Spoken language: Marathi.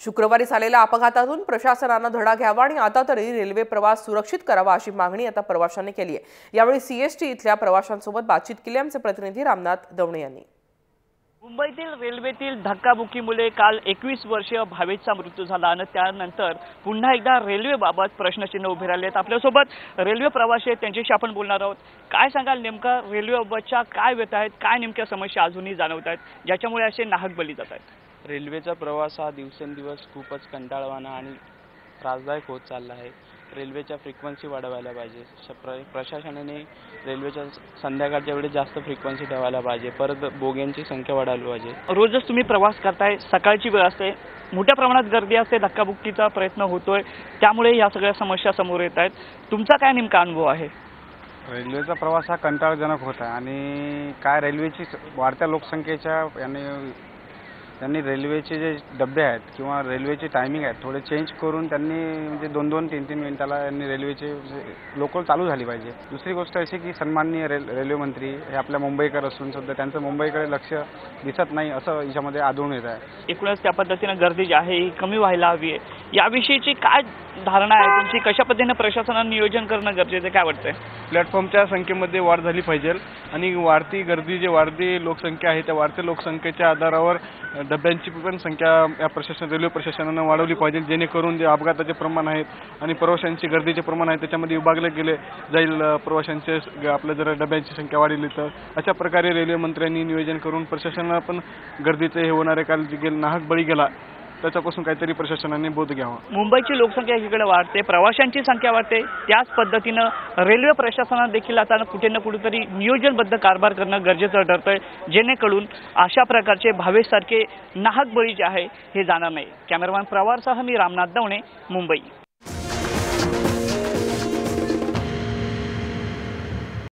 शुक्रवारी झालेल्या अपघातातून प्रशासनाने धडा घ्यावा आणि आता तरी रेल्वे प्रवास सुरक्षित करावा अशी मागणी आता प्रवाशांनी केली आहे। यावेळी सीएसटी इथल्या प्रवाशांसोबत बातचीत केली आमचे प्रतिनिधी रामनाथ दवणे यांनी। मुंबईतील रेल्वेतील धक्काबुक्कीमुळे काल 21 वर्षीय भावेशचा मृत्यू झाला आणि त्यानंतर पुन्हा एकदा रेल्वेबाबत प्रश्नचिन्ह उभे राहिले आहेत। आपल्यासोबत रेल्वे प्रवासी आहेत, त्यांच्याशी आपण बोलणार आहोत। काय सांगाल, नेमका रेल्वेबाबतच्या काय व्यथा आहेत, काय नेमक्या समस्या अजूनही जाणवत आहेत ज्याच्यामुळे असे नाहक बळी जात आहेत? रेल्वेचा प्रवास हा दिवसेंदिवस खूपच कंटाळवाणा आणि त्रासदायक होत चालला आहे। रेल्वेच्या फ्रिक्वेन्सी वाढवायला पाहिजे। प्रशासनाने रेल्वेच्या संध्याकाळच्या वेळेस जास्त फ्रिक्वेन्सी ठेवायला पाहिजे। परत बोग्यांची संख्या वाढवली पाहिजे। रोजच तुम्ही प्रवास करताय, सकाळची वेळ असते, मोठ्या प्रमाणात गर्दी असते, धक्काबुक्कीचा प्रयत्न होतोय, त्यामुळे या सगळ्या समस्या समोर येत आहेत। तुमचा काय नेमका अनुभव आहे? रेल्वेचा प्रवास हा कंटाळजनक होत आहे आणि काय रेल्वेची वाढत्या लोकसंख्येच्या त्यांनी रेल्वेचे जे डबे आहेत किंवा रेल्वेचे टायमिंग आहेत थोडे चेंज करून त्यांनी म्हणजे 2-2, 3-3 मिनिटाला यांनी रेल्वेचे लोकल चालू झाली पाहिजे। दुसरी गोष्ट अशी की सन्माननीय रेल्वे मंत्री हे आपल्या मुंबईकर असून सुद्धा त्यांचं मुंबईकडे लक्ष दिसत नाही असं याच्यामध्ये आढळून येत आहे। एकूणच त्या पद्धतीनं गर्दी जी आहे ही कमी व्हायला हवी आहे, याविषयीची काय धारणा आहे तुमची? कशा पद्धतीने प्रशासनाने नियोजन करणं गरजेचं आहे, काय वाटतंय? प्लॅटफॉर्मच्या संख्येमध्ये वाढ झाली पाहिजे आणि वाढती गर्दी जी वाढती लोकसंख्या आहे त्या वाढत्या लोकसंख्येच्या आधारावर डब्यांची पण संख्या या रेल्वे प्रशासनानं वाढवली पाहिजे, जेणेकरून जे अपघाताचे प्रमाण आहेत आणि प्रवाशांची गर्दीचे प्रमाण आहे त्याच्यामध्ये विभागले गेले जाईल। प्रवाशांचे आपल्या जर डब्यांची संख्या वाढली तर अशा प्रकारे रेल्वे मंत्र्यांनी नियोजन करून प्रशासनाला पण गर्दीचे हे होणारे काल जे नाहक बळी गेला त्याच्यापासून काहीतरी प्रशासनाने बोध घ्यावा। मुंबईची लोकसंख्या एकीकडे वाढते, प्रवाशांची संख्या वाढते, त्याच पद्धतीनं रेल्वे प्रशासनाने देखील आता कुठे ना कुठेतरी नियोजनबद्ध कारभार करणं गरजेचं ठरतंय, जेणेकरून अशा प्रकारचे भावेशसारखे नाहक बळी जे आहे हे जाणार नाही। कॅमेरामॅन प्रवारसह मी रामनाथ दवणे, मुंबई।